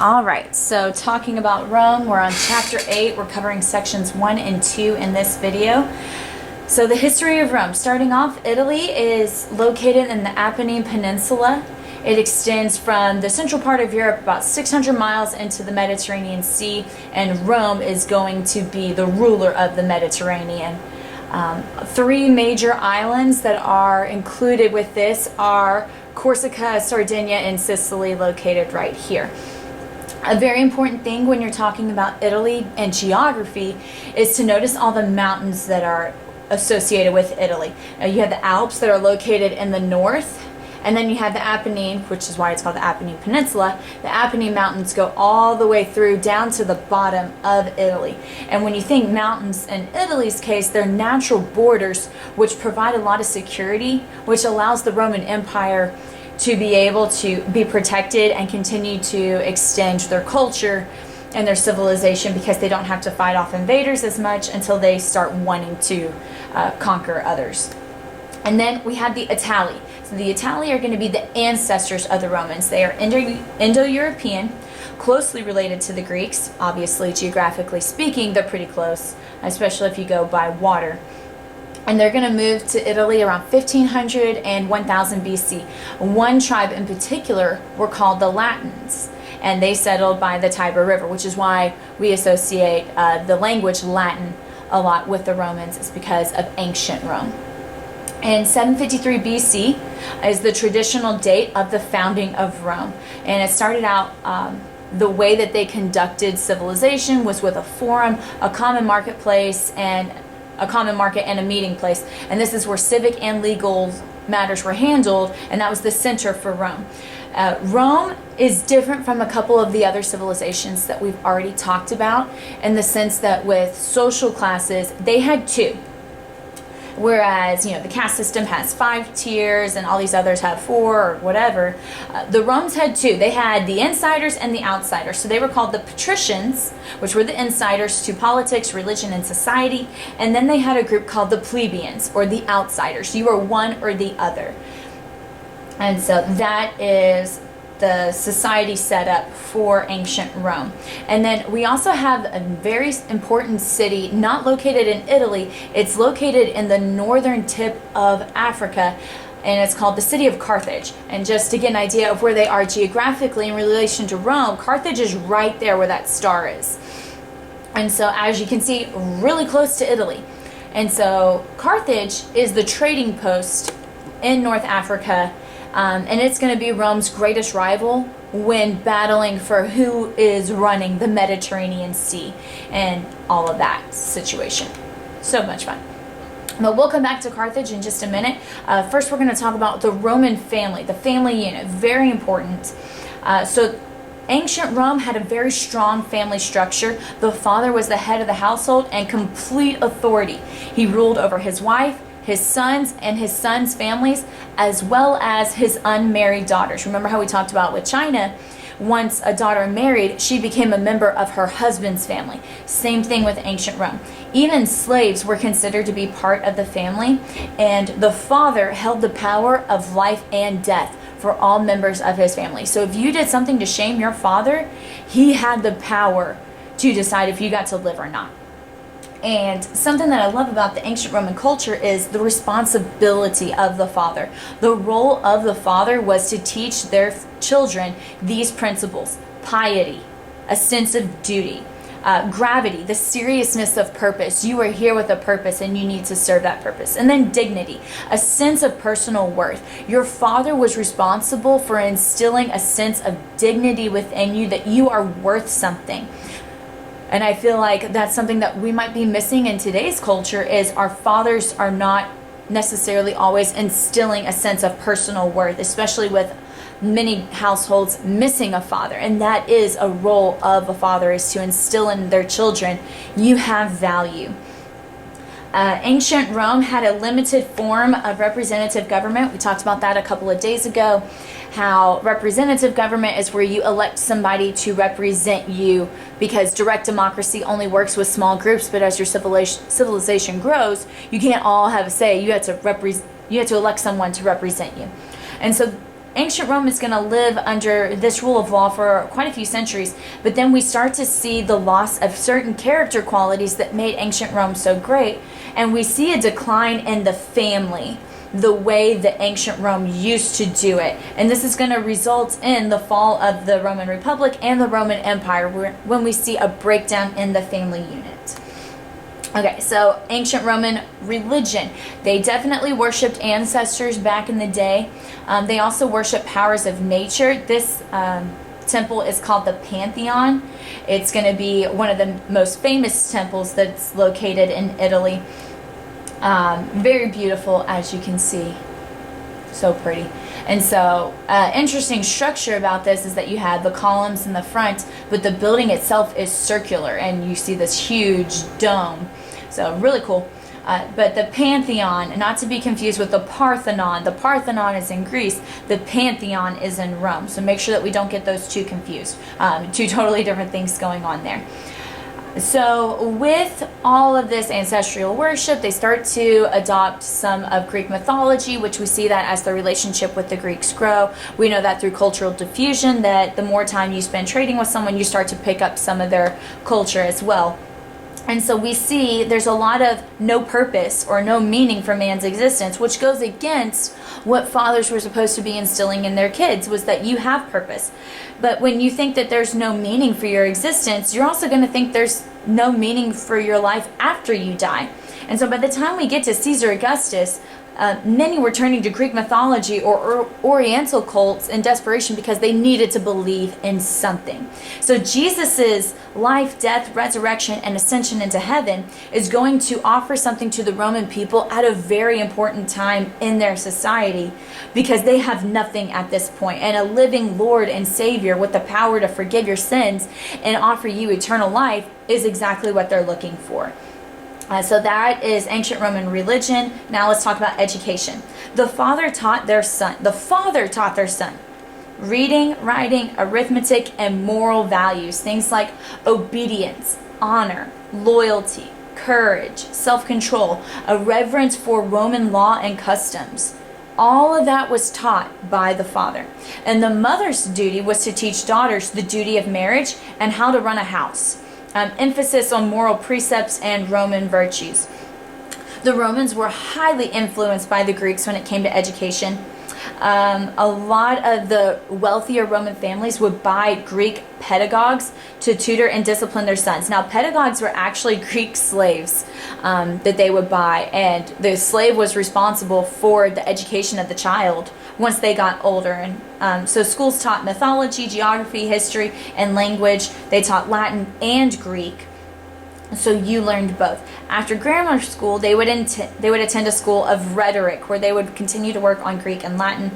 All right, so talking about Rome, we're on chapter 8. We're covering sections 1 and 2 in this video. So the history of Rome. Starting off, Italy is located in the Apennine Peninsula. It extends from the central part of Europe about 600 miles into the Mediterranean Sea, and Rome is going to be the ruler of the Mediterranean. Three major islands that are included with this are Corsica, Sardinia, and Sicily, located right here. A very important thing when you're talking about Italy and geography is to notice all the mountains that are associated with Italy. You have the Alps that are located in the north, and then you have the Apennine, which is why it's called the Apennine Peninsula. The Apennine Mountains go all the way through down to the bottom of Italy. And when you think mountains in Italy's case, they're natural borders which provide a lot of security, which allows the Roman Empire to be able to be protected and continue to extend their culture and their civilization, because they don't have to fight off invaders as much until they start wanting to conquer others. And then we have the Itali. So the Itali are going to be the ancestors of the Romans. They are Indo-European, closely related to the Greeks. Obviously, geographically speaking, they're pretty close, especially if you go by water. And they're going to move to Italy around 1500 and 1000 BC. One tribe in particular were called the Latins, and they settled by the Tiber River, which is why we associate the language Latin a lot with the Romans. It's because of ancient Rome. And 753 BC is the traditional date of the founding of Rome. And it started out, the way that they conducted civilization was with a forum, a common marketplace, and a common market and a meeting place. And this is where civic and legal matters were handled, and that was the center for Rome. Rome is different from a couple of the other civilizations that we've already talked about, in the sense that with social classes, they had two. Whereas, the caste system has 5 tiers and all these others have 4 or whatever. The Romans had 2. They had the insiders and the outsiders. So they were called the patricians, which were the insiders to politics, religion, and society. And then they had a group called the plebeians, or the outsiders. You were one or the other. And so that is the society set up for ancient Rome. And then we also have a very important city not located in Italy. It's located in the northern tip of Africa, and it's called the city of Carthage. And just to get an idea of where they are geographically in relation to Rome, Carthage is right there where that star is. And so, as you can see, really close to Italy. And so Carthage is the trading post in North Africa. And it's going to be Rome's greatest rival when battling for who is running the Mediterranean Sea and all of that situation. So much fun. But we'll come back to Carthage in just a minute. First, we're going to talk about the Roman family, the family unit. Very important. So ancient Rome had a very strong family structure. The father was the head of the household and complete authority. He ruled over his wife, his sons, and his sons' families, as well as his unmarried daughters. Remember how we talked about with China, once a daughter married, she became a member of her husband's family. Same thing with ancient Rome. Even slaves were considered to be part of the family, and the father held the power of life and death for all members of his family. So if you did something to shame your father, he had the power to decide if you got to live or not. And something that I love about the ancient Roman culture is the responsibility of the father. The role of the father was to teach their children these principles: piety, a sense of duty, gravity, the seriousness of purpose. You are here with a purpose and you need to serve that purpose. And then dignity, a sense of personal worth. Your father was responsible for instilling a sense of dignity within you, that you are worth something. And I feel like that's something that we might be missing in today's culture, is our fathers are not necessarily always instilling a sense of personal worth, especially with many households missing a father. And that is a role of a father, is to instill in their children, you have value. Ancient Rome had a limited form of representative government. We talked about that a couple of days ago, how representative government is where you elect somebody to represent you, because direct democracy only works with small groups, but as your civilization grows, you can't all have a say. You have to elect someone to represent you. And so ancient Rome is going to live under this rule of law for quite a few centuries, but then we start to see the loss of certain character qualities that made ancient Rome so great, and we see a decline in the family, the way that ancient Rome used to do it. And this is going to result in the fall of the Roman Republic and the Roman Empire, when we see a breakdown in the family unit. Okay, so ancient Roman religion. They definitely worshipped ancestors back in the day. They also worshiped powers of nature. This temple is called the Pantheon. It's going to be one of the most famous temples that's located in Italy. Very beautiful, as you can see. So pretty. And so interesting structure about this is that you have the columns in the front, but the building itself is circular, and you see this huge dome. So really cool. But the Pantheon, not to be confused with the Parthenon. The Parthenon is in Greece. The Pantheon is in Rome. So make sure that we don't get those two confused. Two totally different things going on there. So with all of this ancestral worship, they start to adopt some of Greek mythology, which we see that as the relationship with the Greeks grow. We know that through cultural diffusion, that the more time you spend trading with someone, you start to pick up some of their culture as well. And so we see there's a lot of no purpose or no meaning for man's existence, which goes against what fathers were supposed to be instilling in their kids, was that you have purpose. But when you think that there's no meaning for your existence, you're also going to think there's no meaning for your life after you die. And so by the time we get to Caesar Augustus, many were turning to Greek mythology or Oriental cults in desperation because they needed to believe in something. So Jesus's life, death, resurrection, and ascension into heaven is going to offer something to the Roman people at a very important time in their society, because they have nothing at this point. And a living Lord and Savior with the power to forgive your sins and offer you eternal life is exactly what they're looking for. So that is ancient Roman religion. Now let's talk about education. The father taught their son. Reading, writing, arithmetic, and moral values. Things like obedience, honor, loyalty, courage, self-control, a reverence for Roman law and customs. All of that was taught by the father. And the mother's duty was to teach daughters the duty of marriage and how to run a house. Emphasis on moral precepts and Roman virtues. The Romans were highly influenced by the Greeks when it came to education. A lot of the wealthier Roman families would buy Greek pedagogues to tutor and discipline their sons. Now, pedagogues were actually Greek slaves that they would buy, and the slave was responsible for the education of the child once they got older. And so schools taught mythology, geography, history, and language. They taught Latin and Greek. So you learned both. After grammar school, they would attend a school of rhetoric, where they would continue to work on Greek and Latin.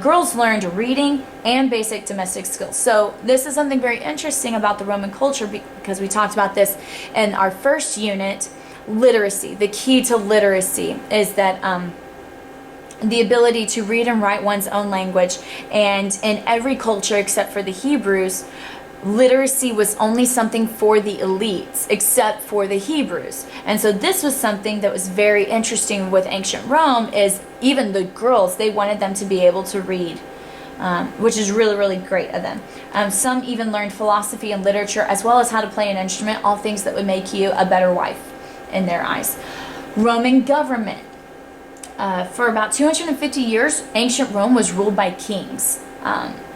Girls learned reading and basic domestic skills. So this is something very interesting about the Roman culture, because we talked about this in our first unit, literacy. The key to literacy is that the ability to read and write one's own language. And in every culture except for the Hebrews, literacy was only something for the elites, except for the Hebrews. And so this was something that was very interesting with ancient Rome, is even the girls, they wanted them to be able to read, which is really, really great of them. Some even learned philosophy and literature, as well as how to play an instrument, all things that would make you a better wife in their eyes. Roman government. For about 250 years, ancient Rome was ruled by kings.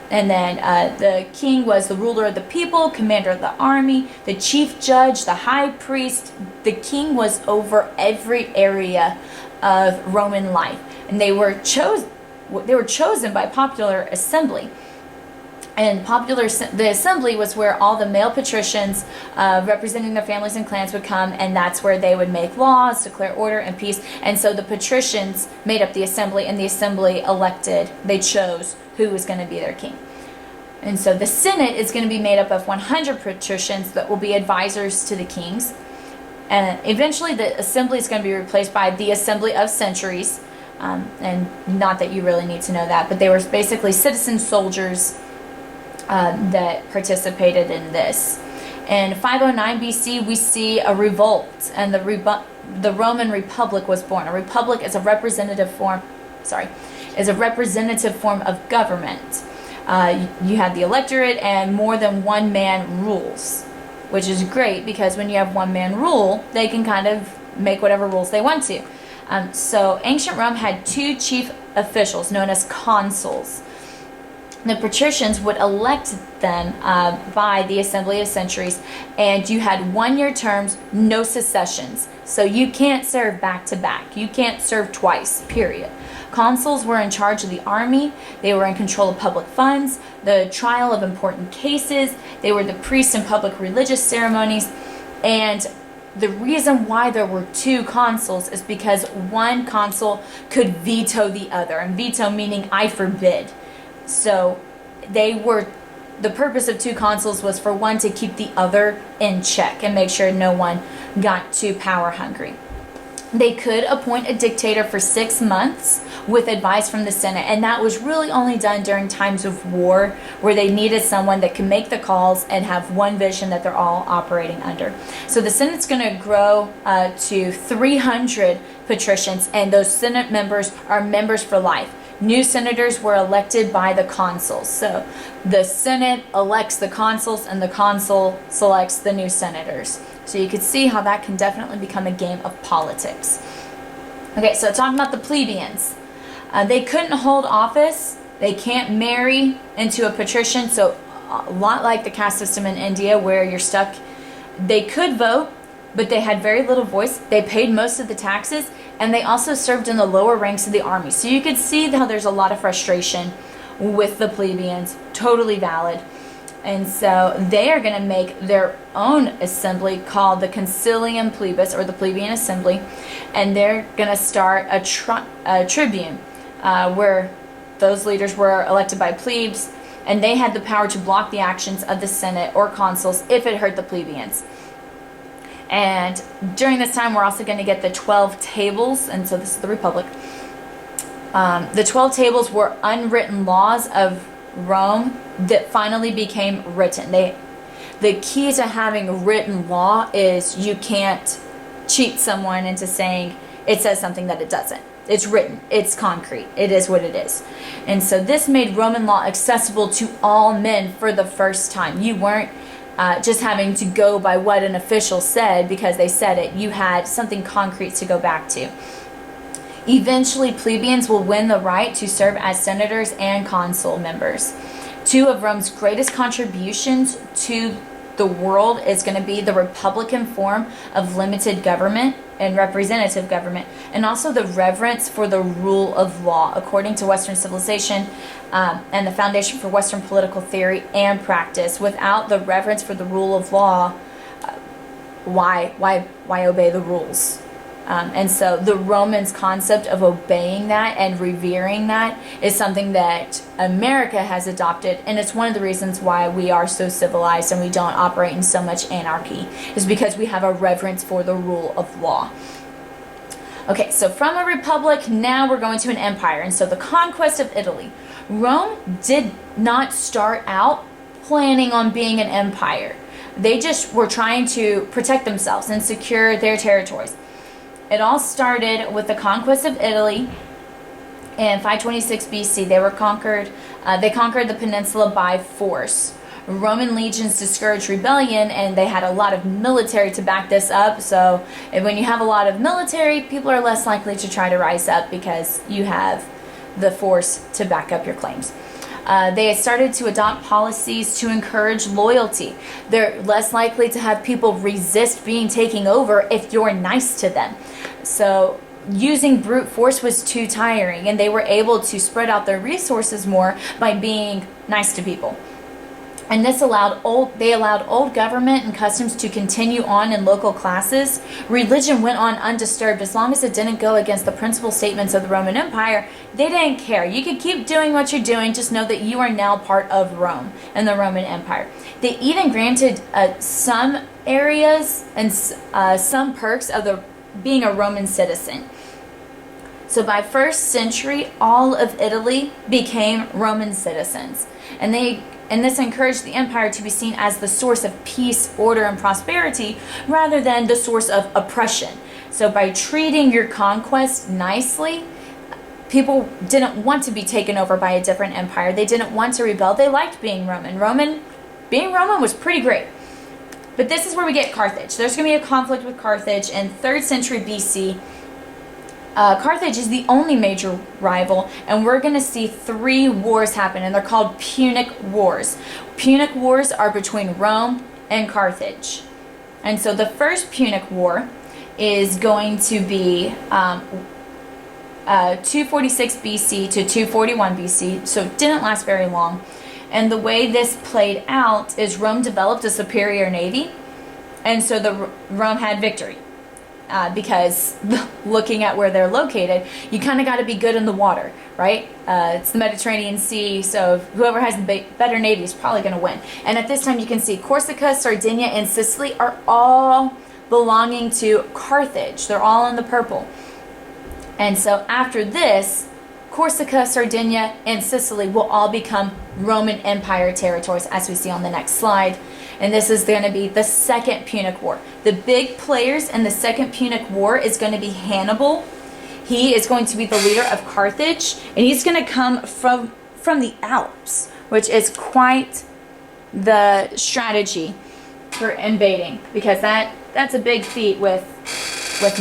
And then the king was the ruler of the people, commander of the army, the chief judge, the high priest. The king was over every area of Roman life, and they were chosen by popular assembly. And the assembly was where all the male patricians representing their families and clans would come, and that's where they would make laws, declare order and peace. And so the patricians made up the assembly, and the assembly they chose who was going to be their king. And so the Senate is going to be made up of 100 patricians that will be advisors to the kings. And eventually the assembly is going to be replaced by the assembly of centuries. And not that you really need to know that, but they were basically citizen soldiers that participated in this. In 509 BC, we see a revolt, and the Roman Republic was born. A republic is a representative form. is a representative form of government. You have the electorate, and more than one man rules, which is great because when you have one man rule, they can kind of make whatever rules they want to. So ancient Rome had two chief officials known as consuls. The patricians would elect them by the Assembly of Centuries, and you had 1-year terms, no secessions. So you can't serve back to back. You can't serve twice, period. Consuls were in charge of the army. They were in control of public funds, the trial of important cases. They were the priests in public religious ceremonies. And the reason why there were two consuls is because one consul could veto the other, and veto meaning I forbid. So the purpose of two consuls was for one to keep the other in check and make sure no one got too power hungry. They could appoint a dictator for 6 months with advice from the Senate, and that was really only done during times of war where they needed someone that could make the calls and have one vision that they're all operating under. So the Senate's going to grow to 300 patricians, and those Senate members are members for life. New senators were elected by the consuls. So the Senate elects the consuls, and the consul selects the new senators. So you could see how that can definitely become a game of politics. Okay, so talking about the plebeians. They couldn't hold office. They can't marry into a patrician. So a lot like the caste system in India where you're stuck. They could vote, but they had very little voice. They paid most of the taxes, and they also served in the lower ranks of the army. So you could see how there's a lot of frustration with the plebeians. Totally valid. And so they are going to make their own assembly called the Concilium Plebis, or the Plebeian Assembly, and they're going to start a tribune where those leaders were elected by plebes, and they had the power to block the actions of the Senate or consuls if it hurt the plebeians. And during this time, we're also going to get the 12 tables, and so this is the Republic. The 12 tables were unwritten laws of Rome that finally became written. The key to having written law is you can't cheat someone into saying it says something that it doesn't. It's written. It's concrete. It is what it is. And so this made Roman law accessible to all men for the first time. You weren't just having to go by what an official said because they said it. You had something concrete to go back to. Eventually, plebeians will win the right to serve as senators and consul members. Two of Rome's greatest contributions to the world is going to be the Republican form of limited government and representative government, and also the reverence for the rule of law, according to Western civilization and the foundation for Western political theory and practice. Without the reverence for the rule of law, why obey the rules? And so the Romans' concept of obeying that and revering that is something that America has adopted, and it's one of the reasons why we are so civilized and we don't operate in so much anarchy, is because we have a reverence for the rule of law. Okay, so from a republic, now we're going to an empire, and so the conquest of Italy. Rome did not start out planning on being an empire. They just were trying to protect themselves and secure their territories. It all started with the conquest of Italy in 526 BC. They conquered the peninsula by force. Roman legions discouraged rebellion, and they had a lot of military to back this up. So when you have a lot of military, people are less likely to try to rise up because you have the force to back up your claims. They had started to adopt policies to encourage loyalty. They're less likely to have people resist being taken over if you're nice to them. So using brute force was too tiring, and they were able to spread out their resources more by being nice to people. And this allowed old government and customs to continue on in local classes. Religion went on undisturbed as long as it didn't go against the principal statements of the Roman Empire. They didn't care. You could keep doing what you're doing, just know that you are now part of Rome and the Roman Empire. They even granted some areas and some perks of being a Roman citizen. So by 1st century, all of Italy became Roman citizens, and this encouraged the empire to be seen as the source of peace, order, and prosperity rather than the source of oppression. So by treating your conquest nicely, people didn't want to be taken over by a different empire. They didn't want to rebel. They liked being Roman. Being Roman was pretty great. But this is where we get Carthage. There's going to be a conflict with Carthage in 3rd century BC. Carthage is the only major rival, and we're going to see 3 wars happen, and they're called Punic Wars. Punic Wars are between Rome and Carthage. And so the first Punic War is going to be 246 BC to 241 BC, so it didn't last very long. And the way this played out is Rome developed a superior navy, and so Rome had victory. Because looking at where they're located, you kind of got to be good in the water, right? It's the Mediterranean Sea, so whoever has the better navy is probably going to win. And at this time, you can see Corsica, Sardinia, and Sicily are all belonging to Carthage. They're all in the purple. And so after this, Corsica, Sardinia, and Sicily will all become Roman Empire territories, as we see on the next slide. And this is going to be the Second Punic War. The big players in the Second Punic War is going to be Hannibal. He is going to be the leader of Carthage, and he's going to come from the Alps, which is quite the strategy for invading, because that's a big feat with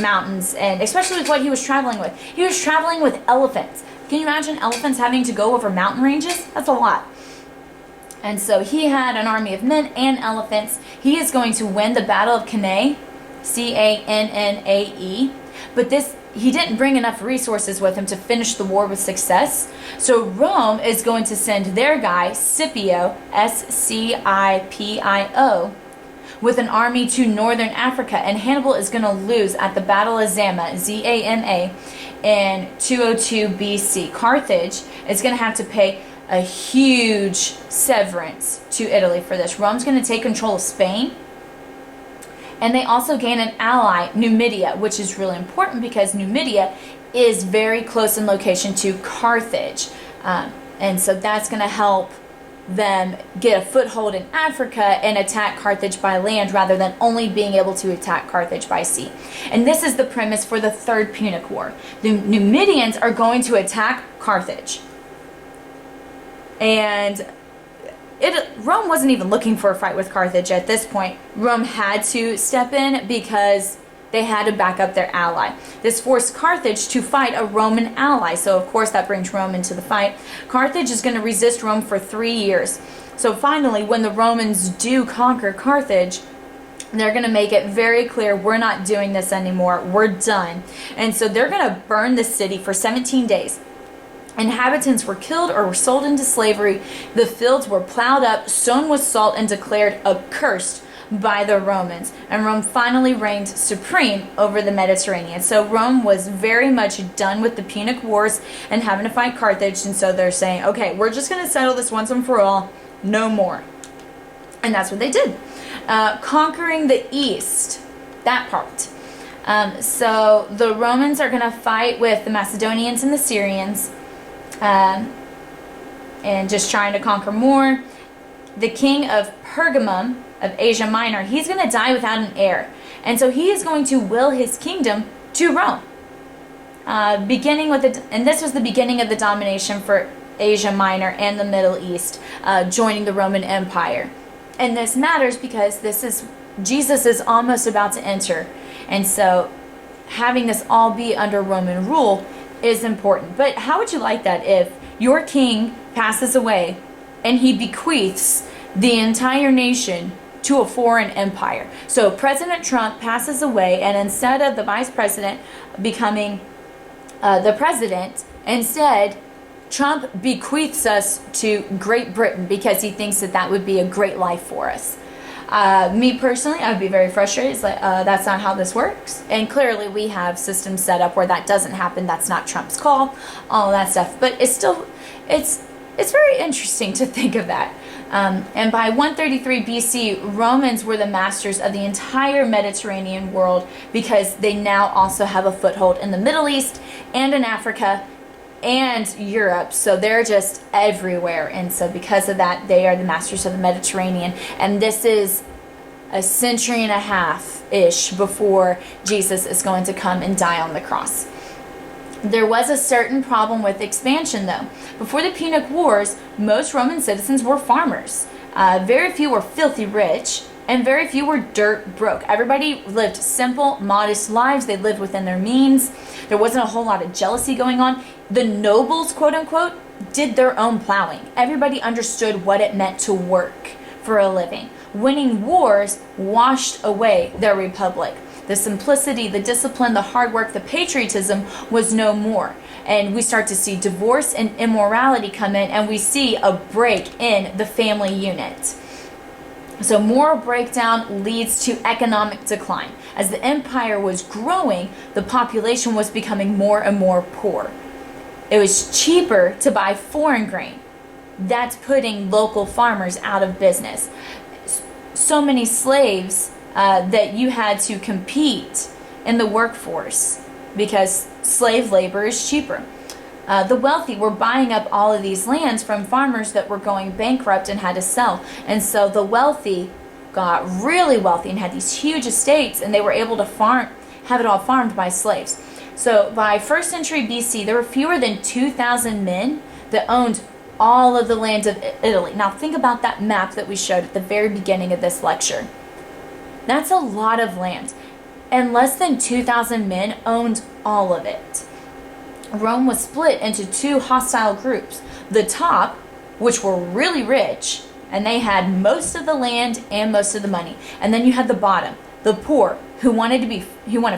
mountains, and especially with what he was traveling with. He was traveling with elephants. Can you imagine elephants having to go over mountain ranges? That's a lot. And so he had an army of men and elephants. He is going to win the Battle of Cannae, Cannae, but he didn't bring enough resources with him to finish the war with success. So Rome is going to send their guy, Scipio, Scipio, with an army to northern Africa, and Hannibal is going to lose at the Battle of Zama, Zama, in 202 BC. Carthage is going to have to pay a huge severance to Italy for this. Rome's going to take control of Spain, and they also gain an ally, Numidia, which is really important because Numidia is very close in location to Carthage, and so that's going to help them get a foothold in Africa and attack Carthage by land rather than only being able to attack Carthage by sea. And this is the premise for the Third Punic War. The Numidians are going to attack Carthage. And Rome wasn't even looking for a fight with Carthage at this point. Rome had to step in because they had to back up their ally. This forced Carthage to fight a Roman ally, so of course that brings Rome into the fight. Carthage is going to resist Rome for 3 years. So finally, when the Romans do conquer Carthage, they're going to make it very clear, we're not doing this anymore, we're done. And so they're going to burn the city for 17 days. Inhabitants were killed or were sold into slavery. The fields were plowed up, sown with salt, and declared accursed by the Romans. And Rome finally reigned supreme over the Mediterranean. So Rome was very much done with the Punic Wars and having to fight Carthage. And so they're saying, okay, we're just going to settle this once and for all, no more. And that's what they did. Conquering the East, that part. So the Romans are going to fight with the Macedonians and the Syrians. And just trying to conquer more. The king of Pergamum of Asia Minor, he's going to die without an heir, and so he is going to will his kingdom to Rome. And this was the beginning of the domination for Asia Minor and the Middle East, joining the Roman Empire. And this matters because Jesus is almost about to enter, and so having this all be under Roman rule is important. But how would you like that if your king passes away and he bequeaths the entire nation to a foreign empire? So President Trump passes away, and instead of the vice president becoming the president, instead Trump bequeaths us to Great Britain because he thinks that would be a great life for us. Me personally, I would be very frustrated. It's like, that's not how this works. And clearly we have systems set up where that doesn't happen. That's not Trump's call, all that stuff. But it's still, it's very interesting to think of that. And by 133 BC, Romans were the masters of the entire Mediterranean world because they now also have a foothold in the Middle East and in Africa and Europe, so they're just everywhere. And so because of that, they are the masters of the Mediterranean. And this is a century and a half-ish before Jesus is going to come and die on the cross. There was a certain problem with expansion, though. Before the Punic Wars, most Roman citizens were farmers. Very few were filthy rich, and very few were dirt broke. Everybody lived simple, modest lives. They lived within their means. There wasn't a whole lot of jealousy going on. The nobles, quote unquote, did their own plowing. Everybody understood what it meant to work for a living. Winning wars washed away their republic. The simplicity, the discipline, the hard work, the patriotism was no more. And we start to see divorce and immorality come in, and we see a break in the family unit. So moral breakdown leads to economic decline. As the empire was growing, the population was becoming more and more poor. It was cheaper to buy foreign grain. That's putting local farmers out of business. So many slaves that you had to compete in the workforce because slave labor is cheaper. The wealthy were buying up all of these lands from farmers that were going bankrupt and had to sell. And so the wealthy got really wealthy and had these huge estates, and they were able to have it all farmed by slaves. So by 1st century BC, there were fewer than 2,000 men that owned all of the land of Italy. Now think about that map that we showed at the very beginning of this lecture. That's a lot of land. And less than 2,000 men owned all of it. Rome was split into two hostile groups. The top, which were really rich, and they had most of the land and most of the money. And then you had the bottom, the poor, who wanted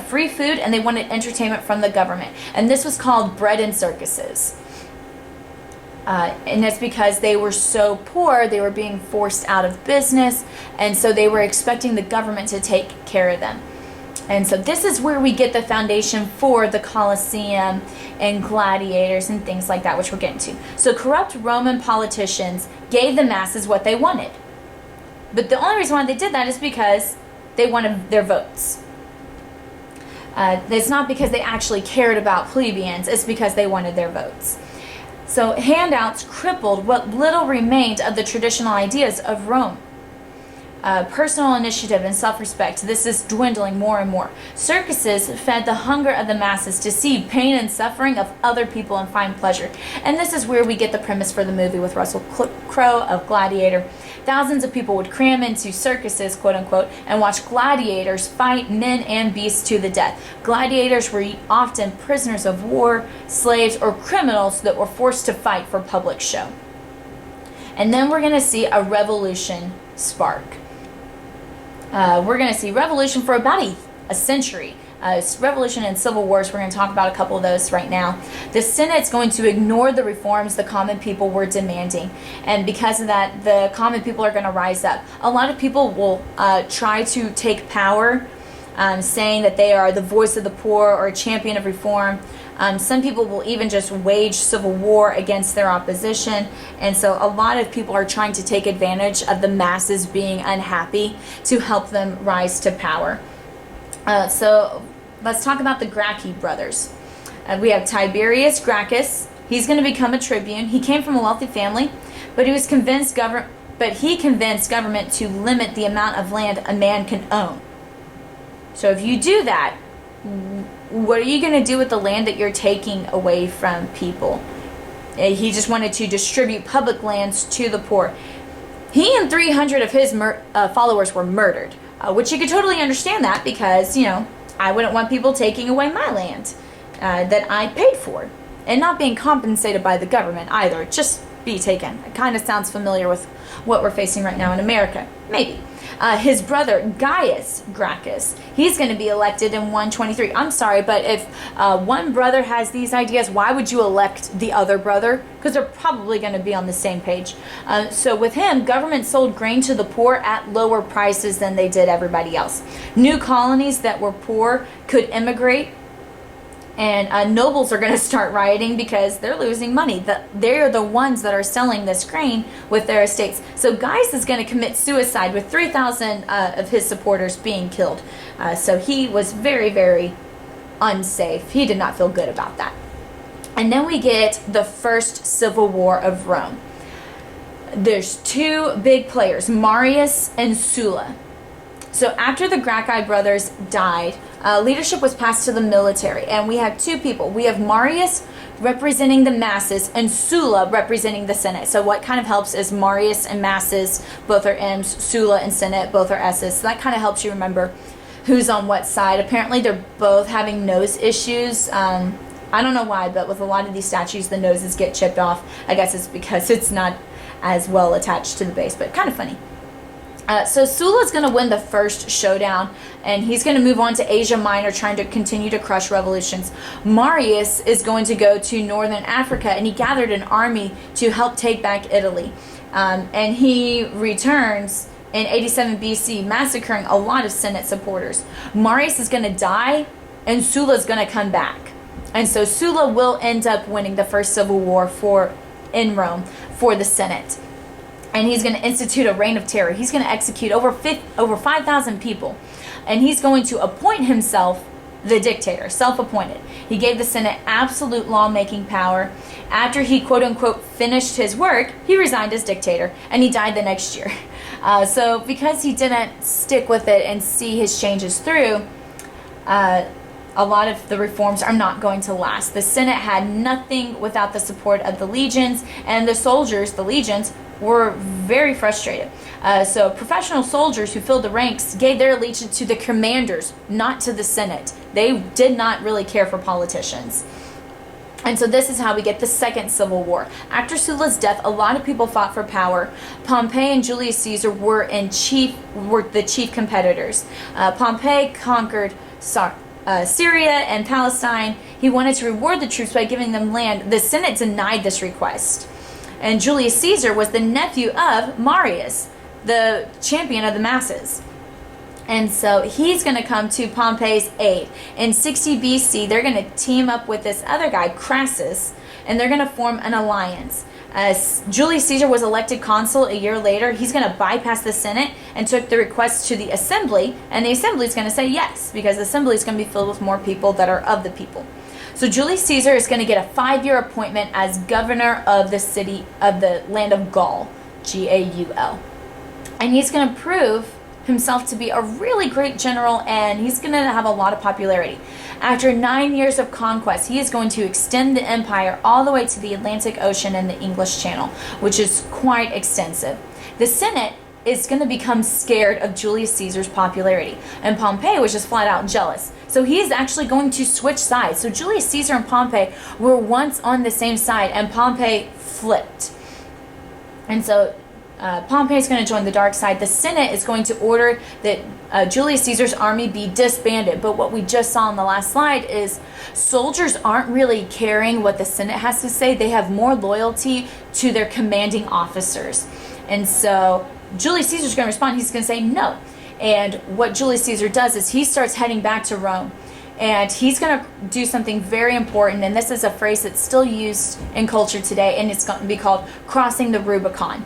free food, and they wanted entertainment from the government. And this was called bread and circuses. And it's because they were so poor, they were being forced out of business, and so they were expecting the government to take care of them. And so this is where we get the foundation for the Colosseum and gladiators and things like that, which we're getting to. So corrupt Roman politicians gave the masses what they wanted. But the only reason why they did that is because they wanted their votes. It's not because they actually cared about plebeians, it's because they wanted their votes. So handouts crippled what little remained of the traditional ideas of Rome. Personal initiative and self-respect, this is dwindling more and more. Circuses fed the hunger of the masses to see pain and suffering of other people and find pleasure. And this is where we get the premise for the movie with Russell Crowe of Gladiator. Thousands of people would cram into circuses, quote unquote, and watch gladiators fight men and beasts to the death. Gladiators were often prisoners of war, slaves, or criminals that were forced to fight for public show. And then we're going to see a revolution spark. We're going to see revolution for about a century. Revolution and civil wars, we're going to talk about a couple of those right now. The Senate's going to ignore the reforms the common people were demanding. And because of that, the common people are going to rise up. A lot of people will try to take power, saying that they are the voice of the poor or a champion of reform. Some people will even just wage civil war against their opposition. And so a lot of people are trying to take advantage of the masses being unhappy to help them rise to power. So let's talk about the Gracchi brothers. We have Tiberius Gracchus. He's going to become a tribune. He came from a wealthy family, but he convinced government to limit the amount of land a man can own. So if you do that, what are you going to do with the land that you're taking away from people? He just wanted to distribute public lands to the poor. He and 300 of his followers were murdered, which you could totally understand that because, I wouldn't want people taking away my land that I paid for and not being compensated by the government either. Just be taken. It kind of sounds familiar with what we're facing right now in America. Maybe. His brother, Gaius Gracchus, he's going to be elected in 123. I'm sorry, but if one brother has these ideas, why would you elect the other brother? Because they're probably going to be on the same page. So with him, government sold grain to the poor at lower prices than they did everybody else. New colonies that were poor could immigrate. And nobles are going to start rioting because they're losing money. They're the ones that are selling this grain with their estates. So Gaius is going to commit suicide with 3,000 of his supporters being killed. So he was very, very unsafe. He did not feel good about that. And then we get the first civil war of Rome. There's two big players, Marius and Sulla. So after the Gracchi brothers died, leadership was passed to the military, and we have two people. We have Marius representing the masses and Sulla representing the Senate. So what kind of helps is Marius and masses, both are M's, Sulla and Senate, both are S's. So that kind of helps you remember who's on what side. Apparently they're both having nose issues. I don't know why, but with a lot of these statues, the noses get chipped off. I guess it's because it's not as well attached to the base, but kind of funny. So Sulla's going to win the first showdown, and he's going to move on to Asia Minor, trying to continue to crush revolutions. Marius is going to go to northern Africa, and he gathered an army to help take back Italy. And he returns in 87 BC, massacring a lot of Senate supporters. Marius is going to die, and Sulla's going to come back. And so Sulla will end up winning the first civil war in Rome for the Senate. And he's going to institute a reign of terror. He's going to execute over 5,000 people. And he's going to appoint himself the dictator, self-appointed. He gave the Senate absolute lawmaking power. After he, quote-unquote, finished his work, he resigned as dictator, and he died the next year. So because he didn't stick with it and see his changes through, a lot of the reforms are not going to last. The Senate had nothing without the support of the legions, and the soldiers, the legions, were very frustrated. So professional soldiers who filled the ranks gave their allegiance to the commanders, not to the Senate. They did not really care for politicians. And so this is how we get the Second Civil War. After Sulla's death, a lot of people fought for power. Pompey and Julius Caesar were the chief competitors. Pompey conquered Syria and Palestine. He wanted to reward the troops by giving them land. The Senate denied this request. And Julius Caesar was the nephew of Marius, the champion of the masses. And so he's going to come to Pompey's aid. In 60 BC, they're going to team up with this other guy, Crassus, and they're going to form an alliance. As Julius Caesar was elected consul a year later, he's going to bypass the Senate and took the request to the assembly, and the assembly is going to say yes, because the assembly is going to be filled with more people that are of the people. So Julius Caesar is going to get a 5-year appointment as governor of the city of the land of Gaul, Gaul. And he's going to prove himself to be a really great general, and he's going to have a lot of popularity. After 9 years of conquest, he is going to extend the empire all the way to the Atlantic Ocean and the English Channel, which is quite extensive. The Senate is going to become scared of Julius Caesar's popularity, and Pompey was just flat out jealous. So he is actually going to switch sides. So Julius Caesar and Pompey were once on the same side, and Pompey flipped. And so Pompey is going to join the dark side. The Senate is going to order that Julius Caesar's army be disbanded. But what we just saw on the last slide is soldiers aren't really caring what the Senate has to say. They have more loyalty to their commanding officers. And so Julius Caesar's going to respond. He's going to say no. And what Julius Caesar does is he starts heading back to Rome. And he's going to do something very important. And this is a phrase that's still used in culture today. And it's going to be called crossing the Rubicon.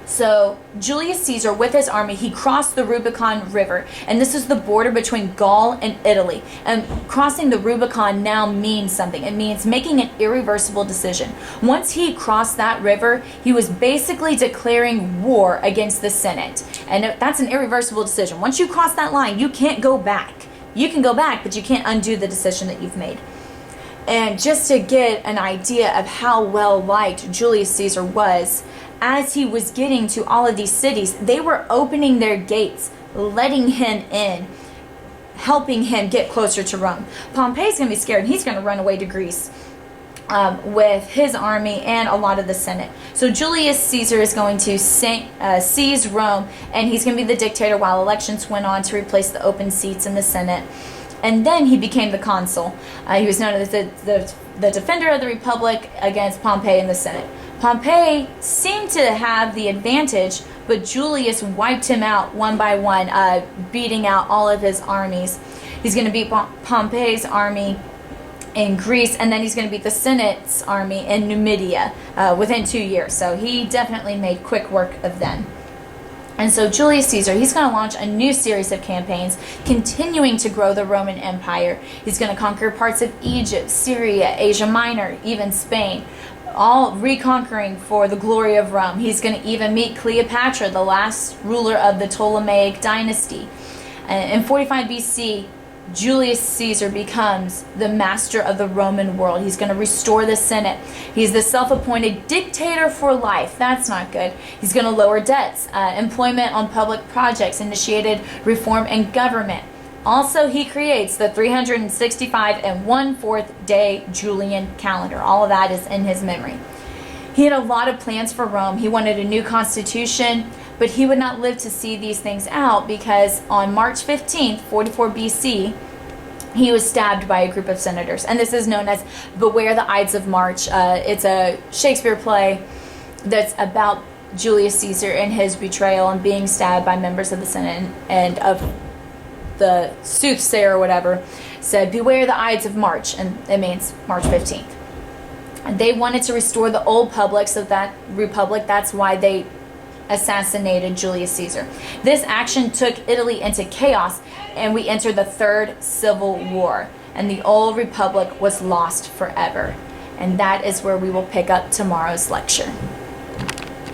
So Julius Caesar, with his army, he crossed the Rubicon River, and this is the border between Gaul and Italy. And crossing the Rubicon now means something. It means making an irreversible decision. Once he crossed that river, he was basically declaring war against the Senate. And that's an irreversible decision. Once you cross that line, you can't go back. You can go back, but you can't undo the decision that you've made. And just to get an idea of how well liked Julius Caesar was, as he was getting to all of these cities, they were opening their gates, letting him in, helping him get closer to Rome. Pompey's going to be scared, and he's going to run away to Greece with his army and a lot of the Senate. So Julius Caesar is going to seize Rome, and he's going to be the dictator while elections went on to replace the open seats in the Senate. And then he became the consul. He was known as the defender of the Republic against Pompey in the Senate. Pompey seemed to have the advantage, but Julius wiped him out one by one, beating out all of his armies. He's going to beat Pompey's army in Greece, and then he's going to beat the Senate's army in Numidia within 2 years. So he definitely made quick work of them. And so Julius Caesar, he's going to launch a new series of campaigns, continuing to grow the Roman Empire. He's going to conquer parts of Egypt, Syria, Asia Minor, even Spain. all reconquering for the glory of Rome. He's going to even meet Cleopatra, the last ruler of the Ptolemaic dynasty. In 45 BC, Julius Caesar becomes the master of the Roman world. He's going to restore the Senate. He's the self-appointed dictator for life. That's not good. He's going to lower debts, employment on public projects, initiated reform in government. Also, he creates the 365 and 1/4 day Julian calendar. All of that is in his memory. He had a lot of plans for Rome. He wanted a new constitution, but he would not live to see these things out, because on March 15th, 44 BC, he was stabbed by a group of senators. And this is known as Beware the Ides of March. It's a Shakespeare play that's about Julius Caesar and his betrayal and being stabbed by members of the Senate, and of the soothsayer or whatever said, beware the Ides of March, and it means March 15th. And they wanted to restore the old republic, so that republic, that's why they assassinated Julius Caesar. This action took Italy into chaos, and we entered the Third Civil War, and the old republic was lost forever. And that is where we will pick up tomorrow's lecture.